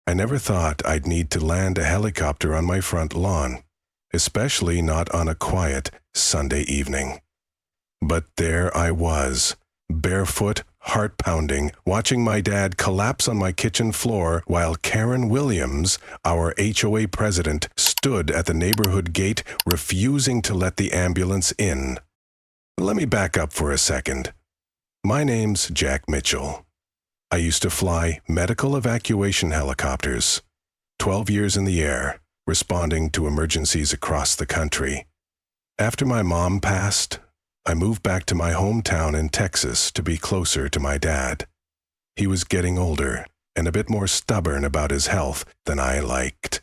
I never thought I'd need to land a helicopter on my front lawn, especially not on a quiet Sunday evening. But there I was, barefoot, heart-pounding, watching my dad collapse on my kitchen floor while Karen Williams, our HOA president, stood at the neighborhood gate refusing to let the ambulance in. Let me back up for a second. My name's Jack Mitchell. I used to fly medical evacuation helicopters, 12 years in the air, responding to emergencies across the country. After my mom passed, I moved back to my hometown in Texas to be closer to my dad. He was getting older and a bit more stubborn about his health than I liked.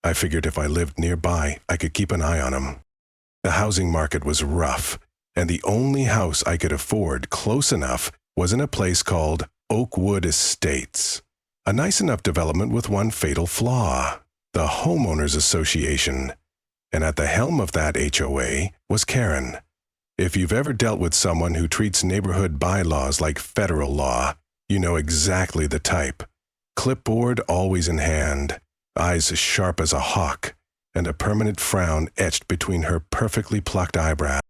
I figured if I lived nearby, I could keep an eye on him. The housing market was rough, and the only house I could afford close enough was in a place called Oakwood Estates, a nice enough development with one fatal flaw: the Homeowners Association. And at the helm of that HOA was Karen. If you've ever dealt with someone who treats neighborhood bylaws like federal law, you know exactly the type. Clipboard always in hand, eyes as sharp as a hawk, and a permanent frown etched between her perfectly plucked eyebrows.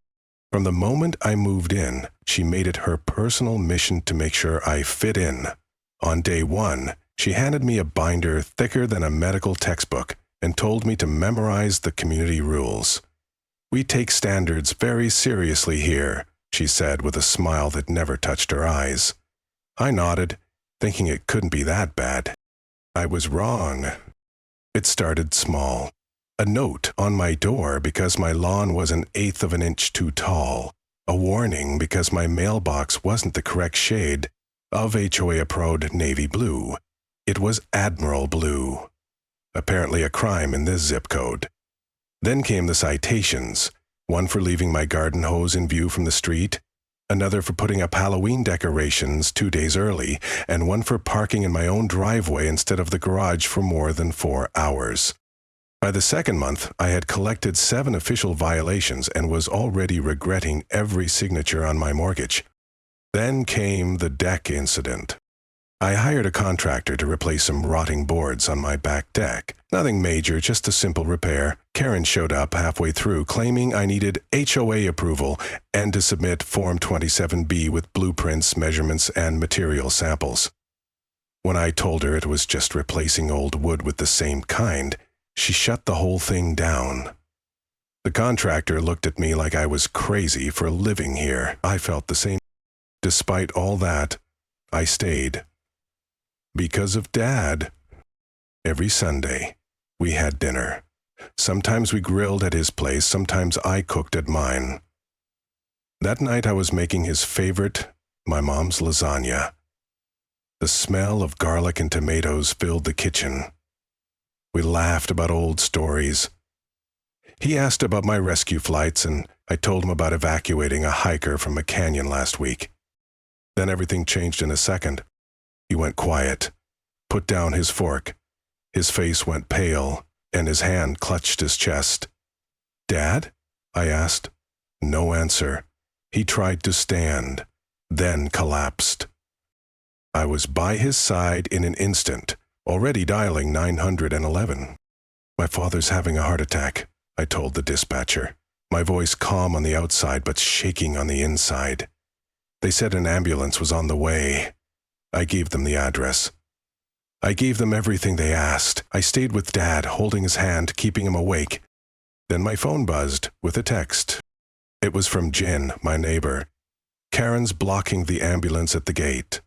From the moment I moved in, she made it her personal mission to make sure I fit in. On day one, she handed me a binder thicker than a medical textbook and told me to memorize the community rules. "We take standards very seriously here," she said with a smile that never touched her eyes. I nodded, thinking it couldn't be that bad. I was wrong. It started small. A note on my door because my lawn was 1/8 of an inch too tall. A warning because my mailbox wasn't the correct shade of HOA-approved navy blue. It was Admiral Blue. Apparently a crime in this zip code. Then came the citations, one for leaving my garden hose in view from the street, another for putting up Halloween decorations 2 days early, and one for parking in my own driveway instead of the garage for more than 4 hours. By the second month, I had collected 7 official violations and was already regretting every signature on my mortgage. Then came the deck incident. I hired a contractor to replace some rotting boards on my back deck. Nothing major, just a simple repair. Karen showed up halfway through, claiming I needed HOA approval and to submit Form 27B with blueprints, measurements, and material samples. When I told her it was just replacing old wood with the same kind, she shut the whole thing down. The contractor looked at me like I was crazy for living here. I felt the same. Despite all that, I stayed. Because of Dad. Every Sunday, we had dinner. Sometimes we grilled at his place, sometimes I cooked at mine. That night I was making his favorite, my mom's lasagna. The smell of garlic and tomatoes filled the kitchen. We laughed about old stories. He asked about my rescue flights, and I told him about evacuating a hiker from a canyon last week. Then everything changed in a second. He went quiet, put down his fork. His face went pale, and his hand clutched his chest. "Dad?" I asked. No answer. He tried to stand, then collapsed. I was by his side in an instant, already dialing 911. "My father's having a heart attack," I told the dispatcher, my voice calm on the outside but shaking on the inside. They said an ambulance was on the way. I gave them the address. I gave them everything they asked. I stayed with Dad, holding his hand, keeping him awake. Then my phone buzzed with a text. It was from Jen, my neighbor. "Karen's blocking the ambulance at the gate."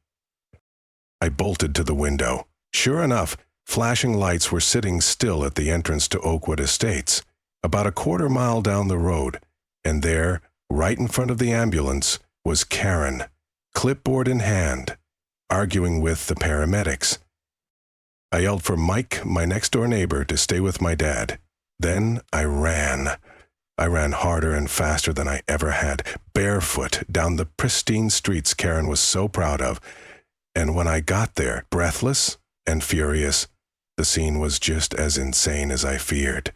I bolted to the window. Sure enough, flashing lights were sitting still at the entrance to Oakwood Estates, about a quarter mile down the road, and there, right in front of the ambulance, was Karen, clipboard in hand, arguing with the paramedics. I yelled for Mike, my next-door neighbor, to stay with my dad. Then I ran. I ran harder and faster than I ever had, barefoot, down the pristine streets Karen was so proud of. And when I got there, breathless and furious, the scene was just as insane as I feared.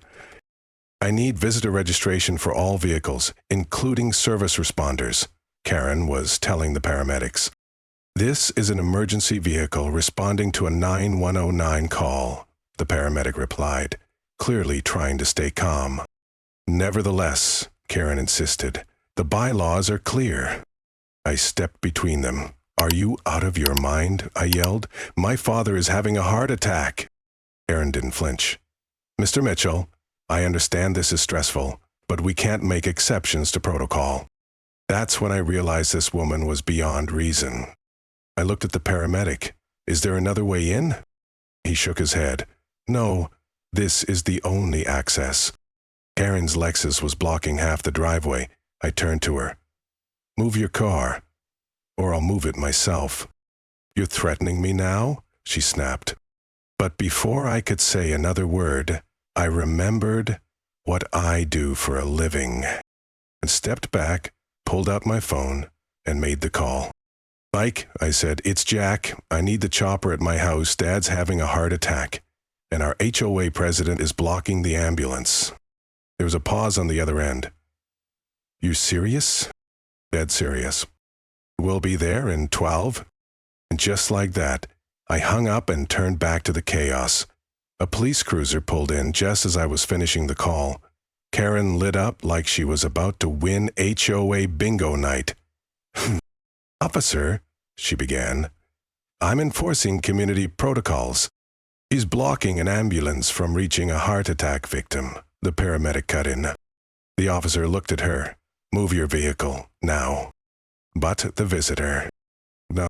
"I need visitor registration for all vehicles, including service responders," Karen was telling the paramedics. "This is an emergency vehicle responding to a 9109 call," the paramedic replied, clearly trying to stay calm. "Nevertheless," Karen insisted, "the bylaws are clear." I stepped between them. "Are you out of your mind?" I yelled. "My father is having a heart attack." Karen didn't flinch. "Mr. Mitchell, I understand this is stressful, but we can't make exceptions to protocol." That's when I realized this woman was beyond reason. I looked at the paramedic. "Is there another way in?" He shook his head. "No, this is the only access." Karen's Lexus was blocking half the driveway. I turned to her. "Move your car, or I'll move it myself." "You're threatening me now?" she snapped. But before I could say another word, I remembered what I do for a living, and stepped back, pulled out my phone, and made the call. "Mike," I said, "it's Jack. I need the chopper at my house. Dad's having a heart attack, and our HOA president is blocking the ambulance." There was a pause on the other end. "You serious?" "Dead serious." "We'll be there in 12? And just like that, I hung up and turned back to the chaos. A police cruiser pulled in just as I was finishing the call. Karen lit up like she was about to win HOA bingo night. "Officer," she began, "I'm enforcing community protocols. He's blocking an ambulance from reaching a heart attack victim." The paramedic cut in. The officer looked at her. "Move your vehicle, now." But the visitor. No.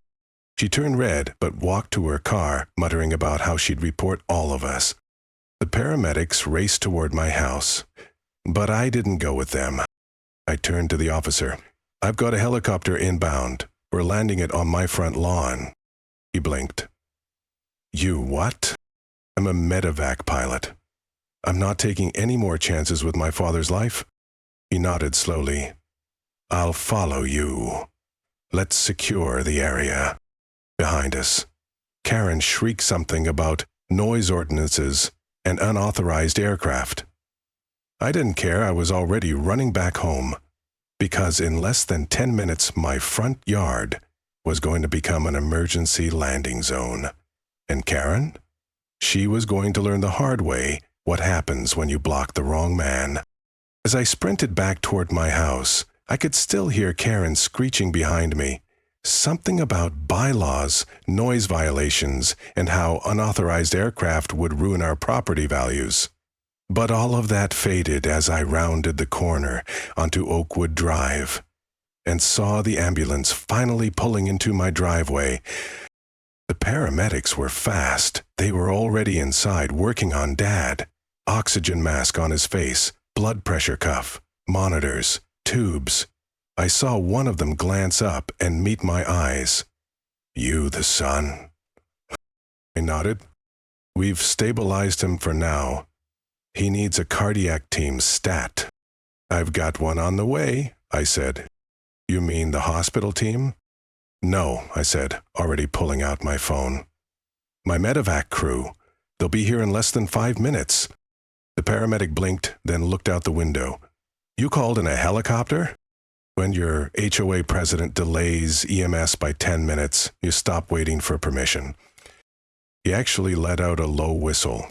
She turned red but walked to her car, muttering about how she'd report all of us. The paramedics raced toward my house, but I didn't go with them. I turned to the officer. "I've got a helicopter inbound. We're landing it on my front lawn." He blinked. "You what?" "I'm a medevac pilot. I'm not taking any more chances with my father's life." He nodded slowly. "I'll follow you. Let's secure the area." Behind us, Karen shrieked something about noise ordinances and unauthorized aircraft. I didn't care. I was already running back home, because in less than 10 minutes my front yard was going to become an emergency landing zone. And Karen? She was going to learn the hard way what happens when you block the wrong man. As I sprinted back toward my house, I could still hear Karen screeching behind me. Something about bylaws, noise violations, and how unauthorized aircraft would ruin our property values. But all of that faded as I rounded the corner onto Oakwood Drive and saw the ambulance finally pulling into my driveway. The paramedics were fast. They were already inside working on Dad. Oxygen mask on his face, blood pressure cuff, monitors, tubes. I saw one of them glance up and meet my eyes. "You the son?" I nodded. "We've stabilized him for now. He needs a cardiac team stat." "I've got one on the way," I said. "You mean the hospital team?" "No," I said, already pulling out my phone. "My medevac crew. They'll be here in less than 5 minutes." The paramedic blinked, then looked out the window. "You called in a helicopter?" When your HOA president delays EMS by 10 minutes, you stop waiting for permission. He actually let out a low whistle.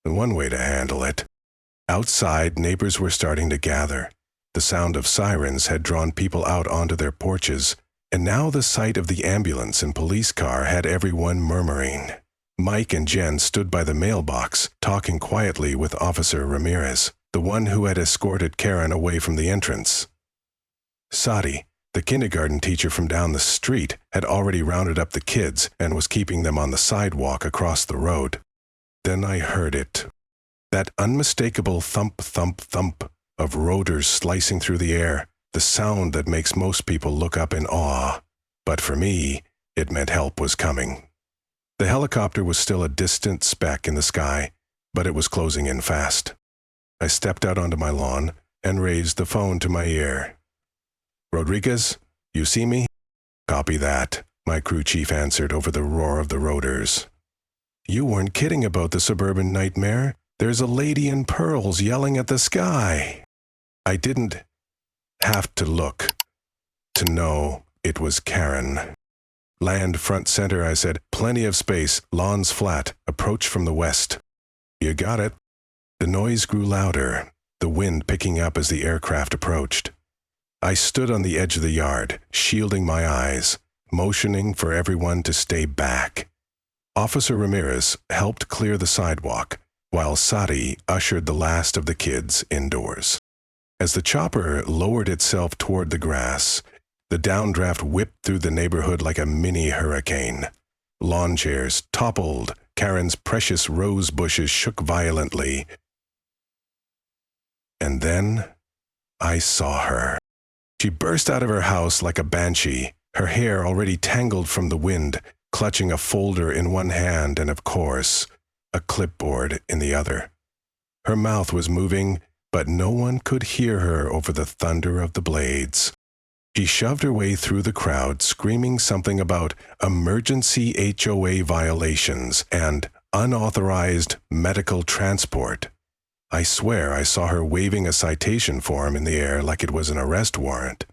One way to handle it. Outside, neighbors were starting to gather. The sound of sirens had drawn people out onto their porches, and now the sight of the ambulance and police car had everyone murmuring. Mike and Jen stood by the mailbox, talking quietly with Officer Ramirez, the one who had escorted Karen away from the entrance. Sadi, the kindergarten teacher from down the street, had already rounded up the kids and was keeping them on the sidewalk across the road. Then I heard it. That unmistakable thump, thump, thump of rotors slicing through the air, the sound that makes most people look up in awe. But for me, it meant help was coming. The helicopter was still a distant speck in the sky, but it was closing in fast. I stepped out onto my lawn and raised the phone to my ear. "Rodriguez, you see me?" "Copy that," my crew chief answered over the roar of the rotors. "You weren't kidding about the Suburban nightmare. There's a lady in pearls yelling at the sky." I didn't have to look to know it was Karen. Land front center, I said. Plenty of space, lawns flat, approach from the west. You got it. The noise grew louder, the wind picking up as the aircraft approached. I stood on the edge of the yard, shielding my eyes, motioning for everyone to stay back. Officer Ramirez helped clear the sidewalk, while Sadi ushered the last of the kids indoors. As the chopper lowered itself toward the grass, the downdraft whipped through the neighborhood like a mini hurricane. Lawn chairs toppled, Karen's precious rose bushes shook violently. And then I saw her. She burst out of her house like a banshee, her hair already tangled from the wind, clutching a folder in one hand and, of course, a clipboard in the other. Her mouth was moving, but no one could hear her over the thunder of the blades. She shoved her way through the crowd, screaming something about emergency HOA violations and unauthorized medical transport. I swear I saw her waving a citation form in the air like it was an arrest warrant.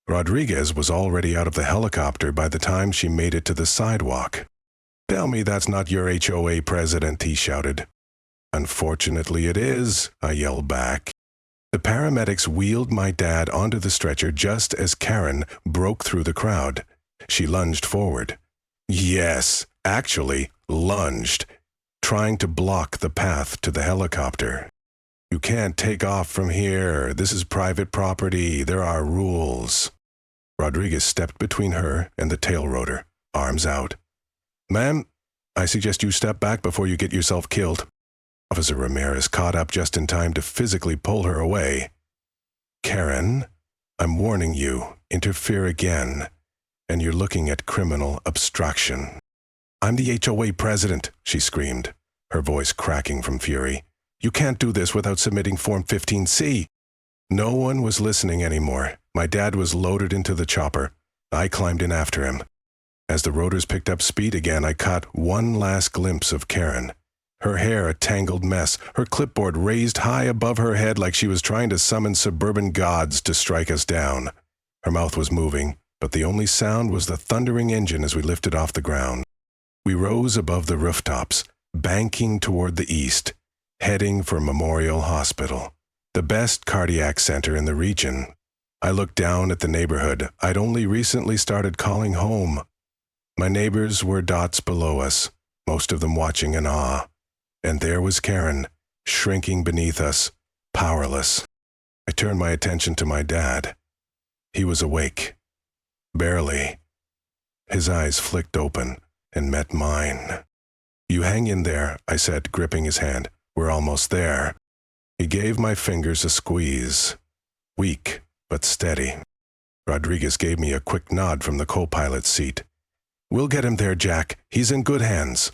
Rodriguez was already out of the helicopter by the time she made it to the sidewalk. "Tell me that's not your HOA president," he shouted. "Unfortunately it is," I yelled back. The paramedics wheeled my dad onto the stretcher just as Karen broke through the crowd. She lunged forward. Yes, actually lunged, trying to block the path to the helicopter. "You can't take off from here. This is private property. There are rules." Rodriguez stepped between her and the tail rotor, arms out. "Ma'am, I suggest you step back before you get yourself killed." Officer Ramirez caught up just in time to physically pull her away. "Karen, I'm warning you, interfere again, and you're looking at criminal obstruction." "I'm the HOA president," she screamed, her voice cracking from fury. "You can't do this without submitting Form 15C. No one was listening anymore. My dad was loaded into the chopper. I climbed in after him. As the rotors picked up speed again, I caught one last glimpse of Karen. Her hair a tangled mess, her clipboard raised high above her head like she was trying to summon suburban gods to strike us down. Her mouth was moving, but the only sound was the thundering engine as we lifted off the ground. We rose above the rooftops, banking toward the east, heading for Memorial Hospital, the best cardiac center in the region. I looked down at the neighborhood I'd only recently started calling home. My neighbors were dots below us, most of them watching in awe. And there was Karen, shrinking beneath us, powerless. I turned my attention to my dad. He was awake. Barely. His eyes flicked open and met mine. "You hang in there," I said, gripping his hand. "We're almost there." He gave my fingers a squeeze. Weak, but steady. Rodriguez gave me a quick nod from the co-pilot's seat. "We'll get him there, Jack. He's in good hands."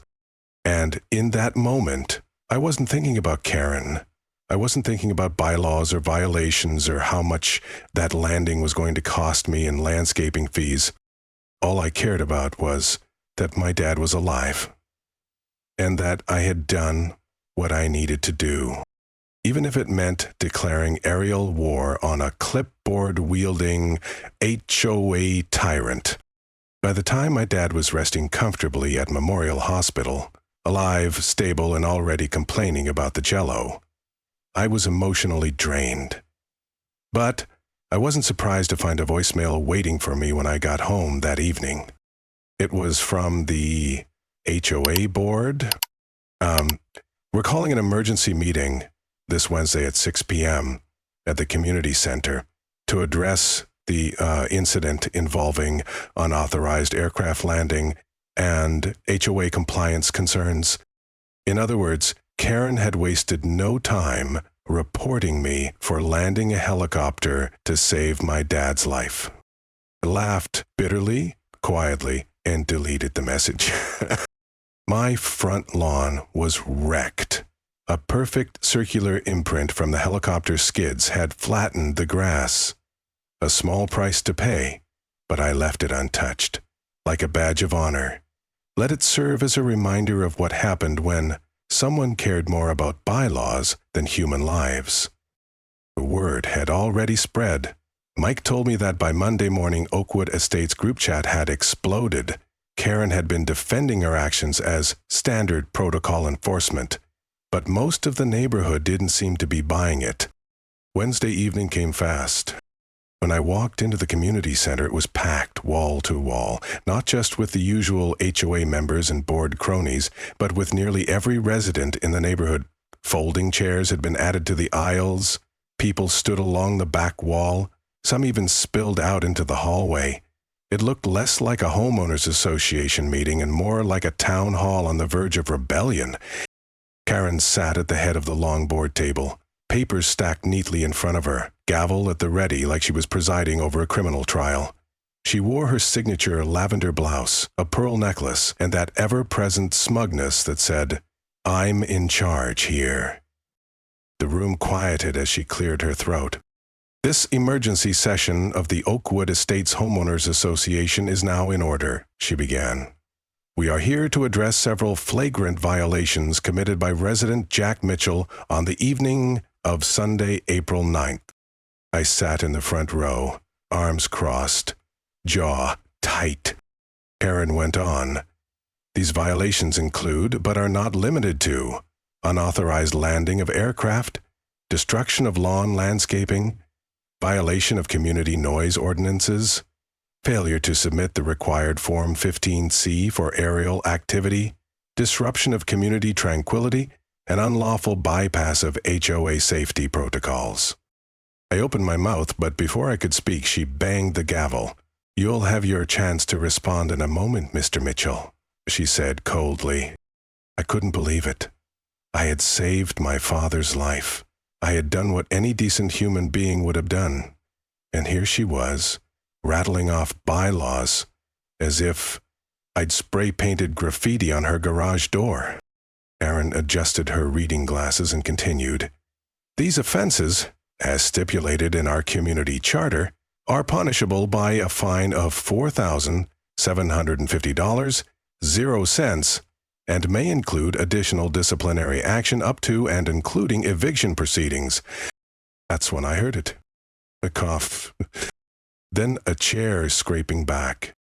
And in that moment, I wasn't thinking about Karen. I wasn't thinking about bylaws or violations or how much that landing was going to cost me in landscaping fees. All I cared about was that my dad was alive, and that I had done what I needed to do, even if it meant declaring aerial war on a clipboard-wielding HOA tyrant. By the time my dad was resting comfortably at Memorial Hospital, alive, stable, and already complaining about the jello, I was emotionally drained. But I wasn't surprised to find a voicemail waiting for me when I got home that evening. It was from the HOA board. We're calling an emergency meeting this Wednesday at 6 p.m. at the community center to address the incident involving unauthorized aircraft landing and HOA compliance concerns. In other words, Karen had wasted no time reporting me for landing a helicopter to save my dad's life. I laughed bitterly, quietly, and deleted the message. My front lawn was wrecked. A perfect circular imprint from the helicopter skids had flattened the grass. A small price to pay, but I left it untouched, like a badge of honor. Let it serve as a reminder of what happened when someone cared more about bylaws than human lives. The word had already spread. Mike told me that by Monday morning, Oakwood Estates group chat had exploded. Karen had been defending her actions as standard protocol enforcement, but most of the neighborhood didn't seem to be buying it. Wednesday evening came fast. When I walked into the community center, it was packed wall to wall, not just with the usual HOA members and board cronies, but with nearly every resident in the neighborhood. Folding chairs had been added to the aisles. People stood along the back wall. Some even spilled out into the hallway. It looked less like a homeowners association meeting and more like a town hall on the verge of rebellion. Karen sat at the head of the long board table, papers stacked neatly in front of her, gavel at the ready like she was presiding over a criminal trial. She wore her signature lavender blouse, a pearl necklace, and that ever-present smugness that said, "I'm in charge here." The room quieted as she cleared her throat. "This emergency session of the Oakwood Estates Homeowners Association is now in order," she began. "We are here to address several flagrant violations committed by resident Jack Mitchell on the evening of Sunday, April 9th. I sat in the front row, arms crossed, jaw tight. Karen went on. "These violations include, but are not limited to, unauthorized landing of aircraft, destruction of lawn landscaping, violation of community noise ordinances, failure to submit the required Form 15C for aerial activity, disruption of community tranquility, and unlawful bypass of HOA safety protocols." I opened my mouth, but before I could speak, she banged the gavel. "You'll have your chance to respond in a moment, Mr. Mitchell," she said coldly. I couldn't believe it. I had saved my father's life. I had done what any decent human being would have done. And here she was, rattling off bylaws as if I'd spray-painted graffiti on her garage door. Karen adjusted her reading glasses and continued. "These offenses, as stipulated in our community charter, are punishable by a fine of $4,750.00 and may include additional disciplinary action up to and including eviction proceedings." That's when I heard it. A cough. Then a chair scraping back.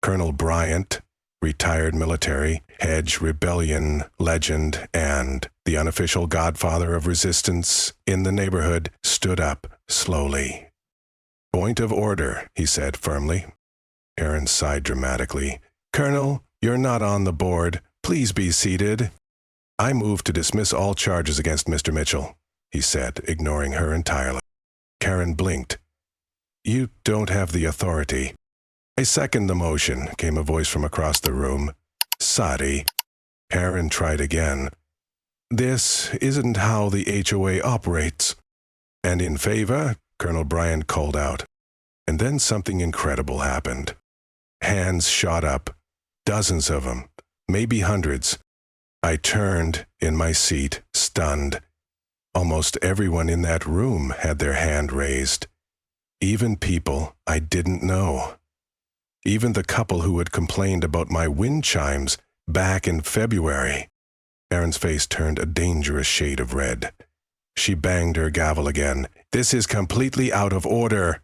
Colonel Bryant, retired military, hedge rebellion legend, and the unofficial godfather of resistance in the neighborhood, stood up slowly. "Point of order," he said firmly. Karen sighed dramatically. "Colonel, you're not on the board. Please be seated." "I move to dismiss all charges against Mr. Mitchell," he said, ignoring her entirely. Karen blinked. "You don't have the authority." "I second the motion," came a voice from across the room. "Sorry." Karen tried again. "This isn't how the HOA operates." "And in favor?" Colonel Bryant called out. And then something incredible happened. Hands shot up, dozens of them. Maybe hundreds. I turned in my seat, stunned. Almost everyone in that room had their hand raised. Even people I didn't know. Even the couple who had complained about my wind chimes back in February. Karen's face turned a dangerous shade of red. She banged her gavel again. "This is completely out of order.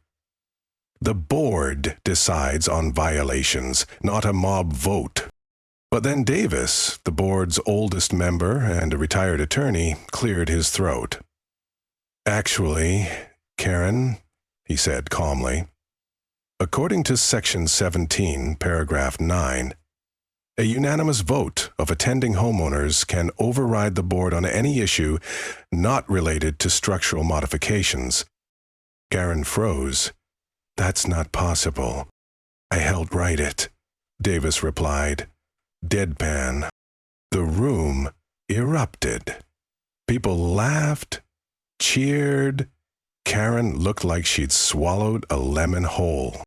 The board decides on violations, not a mob vote." But then Davis, the board's oldest member and a retired attorney, cleared his throat. "Actually, Karen," he said calmly, "according to Section 17, Paragraph 9, a unanimous vote of attending homeowners can override the board on any issue not related to structural modifications." Karen froze. "That's not possible." "I helped write it," Davis replied. Deadpan. The room erupted. People laughed, cheered. Karen looked like she'd swallowed a lemon whole.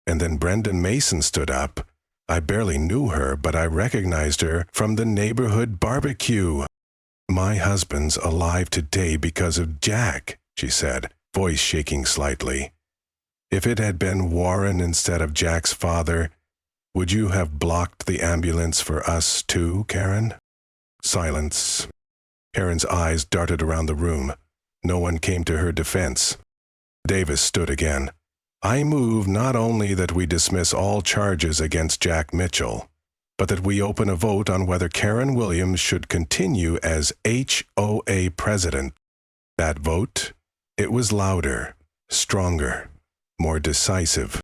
And then Brendan Mason stood up. I barely knew her, but I recognized her from the neighborhood barbecue. "My husband's alive today because of Jack," she said, voice shaking slightly. "If it had been Warren instead of Jack's father, would you have blocked the ambulance for us too, Karen?" Silence. Karen's eyes darted around the room. No one came to her defense. Davis stood again. I move not only that we dismiss all charges against Jack Mitchell, but that we open a vote on whether Karen Williams should continue as HOA president. That vote, it was louder, stronger, more decisive.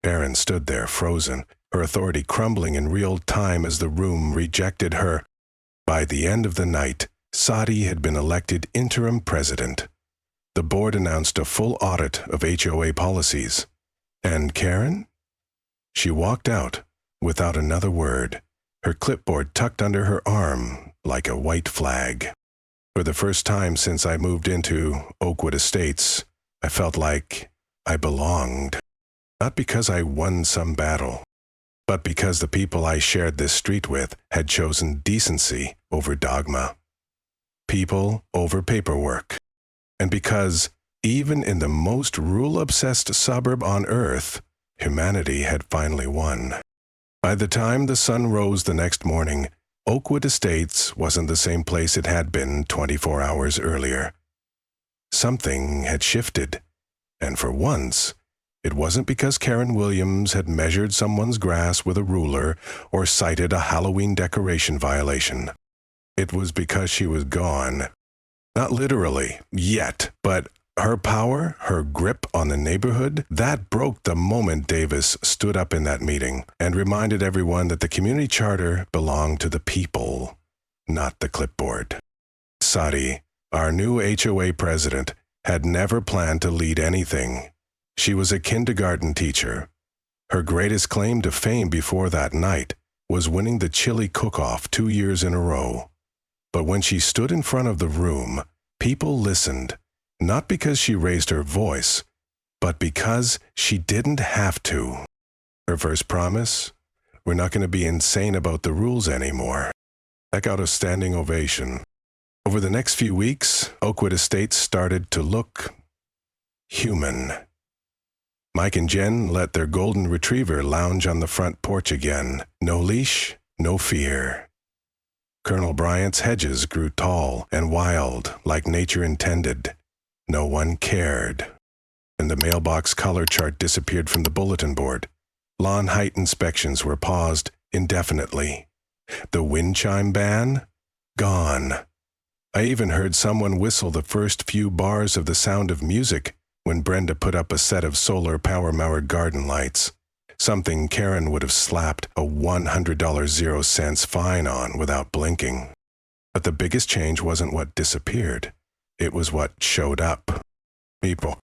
Karen stood there frozen, her authority crumbling in real time as the room rejected her. By the end of the night, Sadi had been elected interim president. The board announced a full audit of HOA policies. And Karen? She walked out without another word, her clipboard tucked under her arm like a white flag. For the first time since I moved into Oakwood Estates, I felt like I belonged. Not because I won some battle, but because the people I shared this street with had chosen decency over dogma, people over paperwork, and because, even in the most rule-obsessed suburb on earth, humanity had finally won. By the time the sun rose the next morning, Oakwood Estates wasn't the same place it had been 24 hours earlier. Something had shifted, and for once, it wasn't because Karen Williams had measured someone's grass with a ruler or cited a Halloween decoration violation. It was because she was gone. Not literally, yet, but her power, her grip on the neighborhood, that broke the moment Davis stood up in that meeting and reminded everyone that the community charter belonged to the people, not the clipboard. Sadi, our new HOA president, had never planned to lead anything. She was a kindergarten teacher. Her greatest claim to fame before that night was winning the chili cook-off 2 years in a row. But when she stood in front of the room, people listened, not because she raised her voice, but because she didn't have to. Her first promise? We're not going to be insane about the rules anymore. That got a standing ovation. Over the next few weeks, Oakwood Estates started to look human. Mike and Jen let their golden retriever lounge on the front porch again. No leash, no fear. Colonel Bryant's hedges grew tall and wild, like nature intended. No one cared. And the mailbox color chart disappeared from the bulletin board. Lawn height inspections were paused indefinitely. The wind chime ban? Gone. I even heard someone whistle the first few bars of The Sound of Music when Brenda put up a set of solar power-mowered garden lights, something Karen would have slapped a $100 0 fine on without blinking. But the biggest change wasn't what disappeared. It was what showed up. People.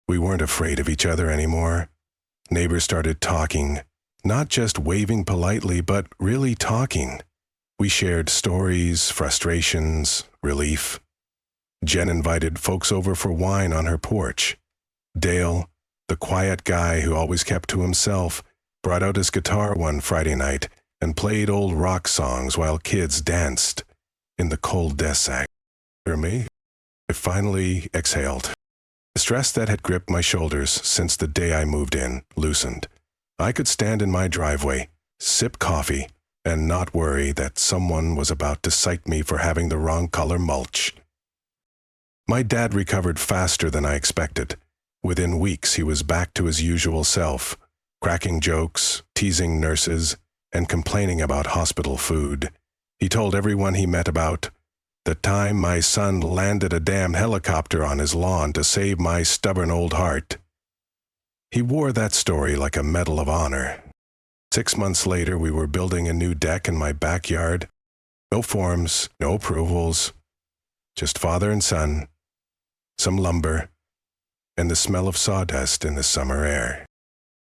We weren't afraid of each other anymore. Neighbors started talking, not just waving politely, but really talking. We shared stories, frustrations, relief. Jen invited folks over for wine on her porch. Dale, the quiet guy who always kept to himself, brought out his guitar one Friday night and played old rock songs while kids danced in the cold desk. For me, I finally exhaled. The stress that had gripped my shoulders since the day I moved in loosened. I could stand in my driveway, sip coffee, and not worry that someone was about to cite me for having the wrong color mulch. My dad recovered faster than I expected. Within weeks, he was back to his usual self, cracking jokes, teasing nurses, and complaining about hospital food. He told everyone he met about the time my son landed a damn helicopter on his lawn to save my stubborn old heart. He wore that story like a medal of honor. 6 months later, we were building a new deck in my backyard. No forms, no approvals, just father and son, some lumber, and the smell of sawdust in the summer air.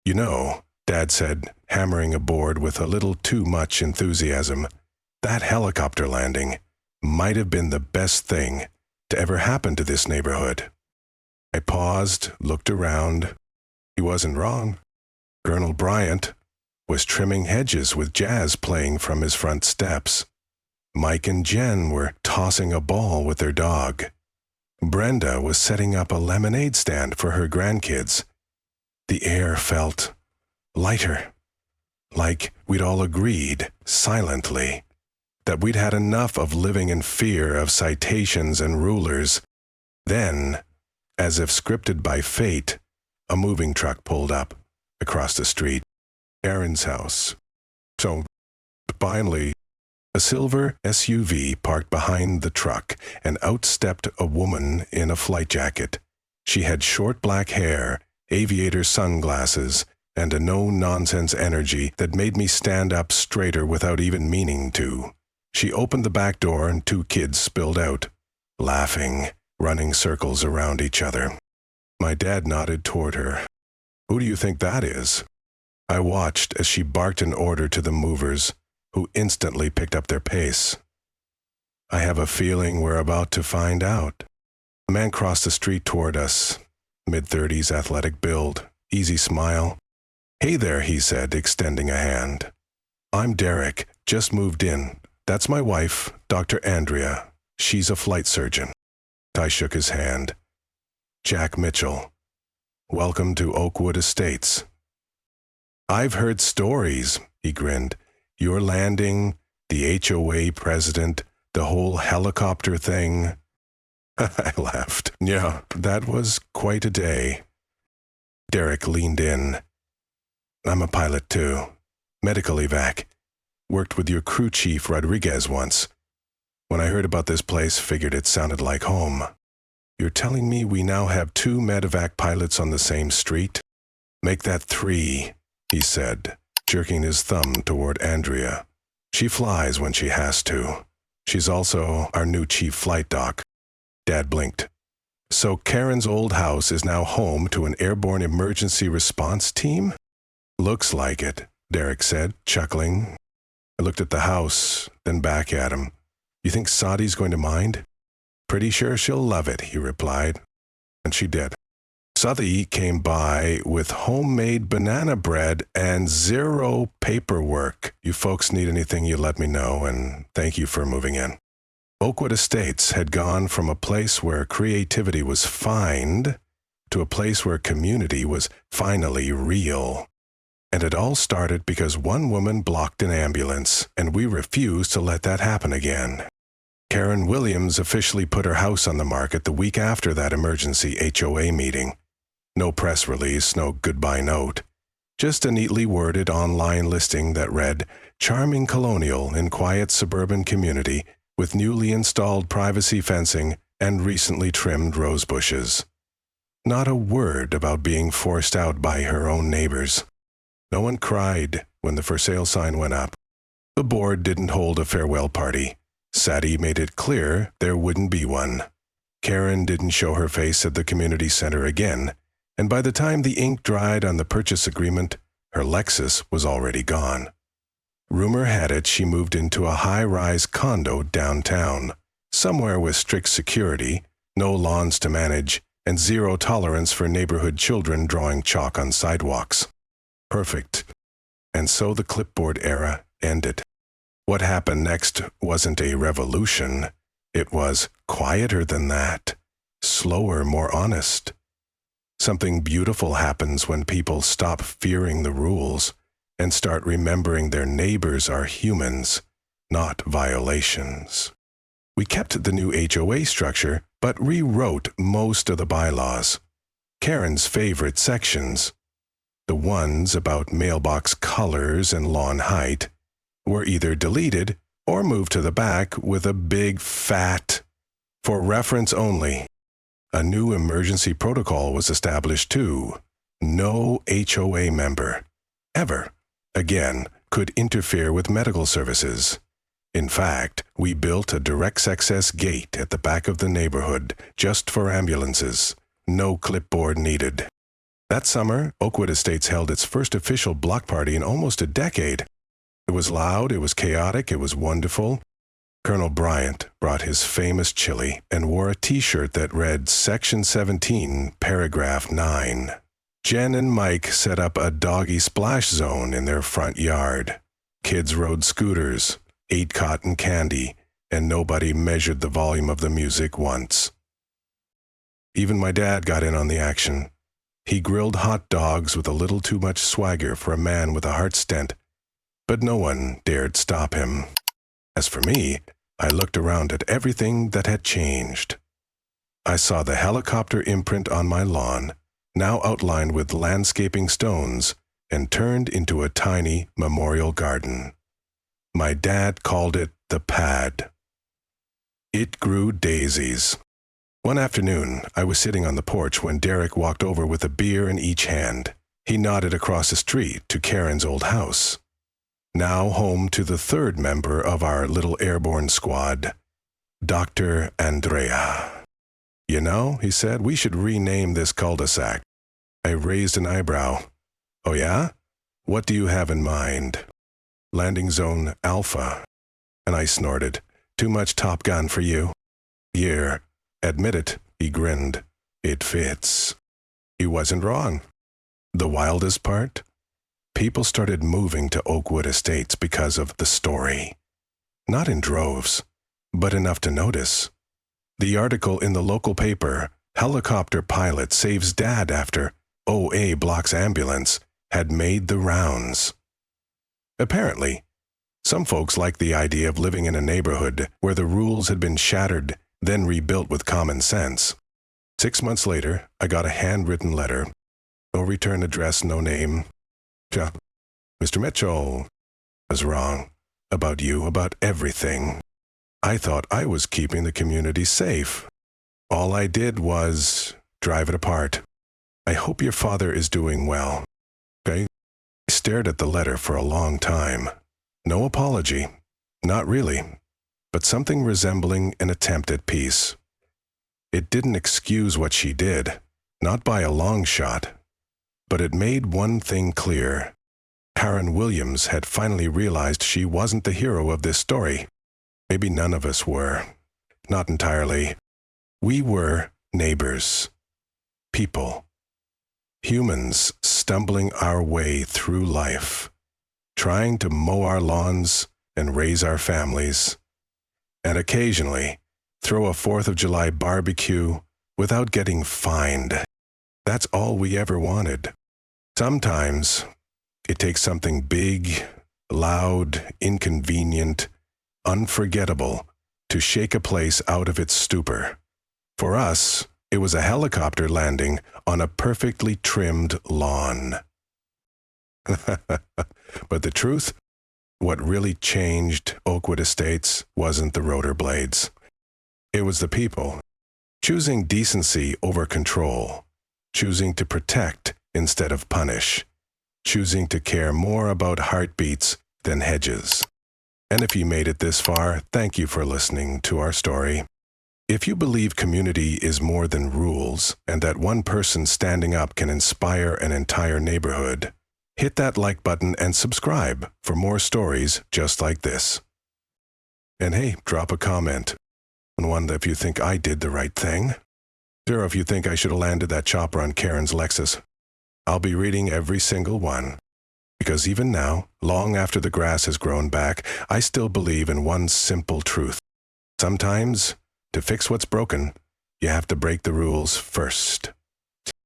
You know, Dad said, hammering a board with a little too much enthusiasm, that helicopter landing might have been the best thing to ever happen to this neighborhood. I paused, looked around. He wasn't wrong. Colonel Bryant was trimming hedges with jazz playing from his front steps. Mike and Jen were tossing a ball with their dog. Brenda was setting up a lemonade stand for her grandkids. The air felt lighter, like we'd all agreed, silently, that we'd had enough of living in fear of citations and rulers. Then, as if scripted by fate, A moving truck pulled up across the street. Karen's house. So, finally, a silver SUV parked behind the truck, and out stepped a woman in a flight jacket. She had short black hair, aviator sunglasses, and a no-nonsense energy that made me stand up straighter without even meaning to. She opened the back door and 2 kids spilled out, laughing, running circles around each other. My dad nodded toward her. "Who do you think that is?" I watched as she barked an order to the movers, who instantly picked up their pace. I have a feeling we're about to find out. A man crossed the street toward us, mid-30s, athletic build, easy smile. "Hey there," he said, extending a hand. "I'm Derek, just moved in. That's my wife, Dr. Andrea. She's a flight surgeon." I shook his hand. "Jack Mitchell. Welcome to Oakwood Estates." "I've heard stories," he grinned. "Your landing, the HOA president, the whole helicopter thing." I laughed. "Yeah, that was quite a day." Derek leaned in. "I'm a pilot too. Medical evac. Worked with your crew chief Rodriguez once. When I heard about this place, figured it sounded like home. You're telling me we now have 2 medevac pilots on the same street? Make that 3, he said, jerking his thumb toward Andrea. She flies when she has to. She's also our new chief flight doc. Dad blinked. So Karen's old house is now home to an airborne emergency response team? Looks like it, Derek said, chuckling. I looked at the house, then back at him. You think Sadi's going to mind? Pretty sure she'll love it, he replied. And she did. Sadi came by with homemade banana bread and 0 paperwork. You folks need anything, you let me know, and thank you for moving in. Oakwood Estates had gone from a place where creativity was fined to a place where community was finally real. And it all started because one woman blocked an ambulance, and we refused to let that happen again. Karen Williams officially put her house on the market the week after that emergency HOA meeting. No press release, no goodbye note. Just a neatly worded online listing that read, "Charming colonial in quiet suburban community with newly installed privacy fencing and recently trimmed rose bushes." Not a word about being forced out by her own neighbors. No one cried when the for sale sign went up. The board didn't hold a farewell party. Sadi made it clear there wouldn't be one. Karen didn't show her face at the community center again, and by the time the ink dried on the purchase agreement, her Lexus was already gone. Rumor had it she moved into a high-rise condo downtown, somewhere with strict security, no lawns to manage, and 0 tolerance for neighborhood children drawing chalk on sidewalks. Perfect. And so the clipboard era ended. What happened next wasn't a revolution. It was quieter than that, slower, more honest. Something beautiful happens when people stop fearing the rules and start remembering their neighbors are humans, not violations. We kept the new HOA structure, but rewrote most of the bylaws. Karen's favorite sections, the ones about mailbox colors and lawn height, were either deleted or moved to the back with a big fat, "For reference only." A new emergency protocol was established too. No HOA member, ever, again, could interfere with medical services. In fact, we built a direct access gate at the back of the neighborhood just for ambulances. No clipboard needed. That summer, Oakwood Estates held its first official block party in almost a decade. It was loud, it was chaotic, it was wonderful. Colonel Bryant brought his famous chili and wore a T-shirt that read Section 17, Paragraph 9. Jen and Mike set up a doggy splash zone in their front yard. Kids rode scooters, ate cotton candy, and nobody measured the volume of the music once. Even my dad got in on the action. He grilled hot dogs with a little too much swagger for a man with a heart stent, but no one dared stop him. As for me, I looked around at everything that had changed. I saw the helicopter imprint on my lawn, now outlined with landscaping stones and turned into a tiny memorial garden. My dad called it the pad. It grew daisies. One afternoon, I was sitting on the porch when Derek walked over with a beer in each hand. He nodded across the street to Karen's old house, now home to the third member of our little airborne squad, Dr. Andrea. You know, he said, we should rename this cul-de-sac. I raised an eyebrow. Oh yeah? What do you have in mind? Landing Zone Alpha. And I snorted. Too much Top Gun for you. Yeah, admit it, he grinned. It fits. He wasn't wrong. The wildest part? People started moving to Oakwood Estates because of the story. Not in droves, but enough to notice. The article in the local paper, Helicopter Pilot Saves Dad After OA Blocks Ambulance, had made the rounds. Apparently, some folks liked the idea of living in a neighborhood where the rules had been shattered, then rebuilt with common sense. 6 months later, I got a handwritten letter. No return address, no name. Mr. Mitchell was wrong. About you, about everything. I thought I was keeping the community safe. All I did was drive it apart. I hope your father is doing well. Okay? I stared at the letter for a long time. No apology. Not really. But something resembling an attempt at peace. It didn't excuse what she did, not by a long shot. But it made one thing clear. Karen Williams had finally realized she wasn't the hero of this story. Maybe none of us were. Not entirely. We were neighbors. People. Humans stumbling our way through life. Trying to mow our lawns and raise our families. And occasionally, throw a 4th of July barbecue without getting fined. That's all we ever wanted. Sometimes, it takes something big, loud, inconvenient, unforgettable to shake a place out of its stupor. For us, it was a helicopter landing on a perfectly trimmed lawn. But the truth, what really changed Oakwood Estates wasn't the rotor blades. It was the people, choosing decency over control, choosing to protect instead of punish, choosing to care more about heartbeats than hedges. And if you made it this far, thank you for listening to our story. If you believe community is more than rules and that one person standing up can inspire an entire neighborhood, hit that like button and subscribe for more stories just like this. And hey, drop a comment on one if you think I did the right thing. Or if you think I should have landed that chopper on Karen's Lexus. I'll be reading every single one. Because even now, long after the grass has grown back, I still believe in one simple truth. Sometimes, to fix what's broken, you have to break the rules first.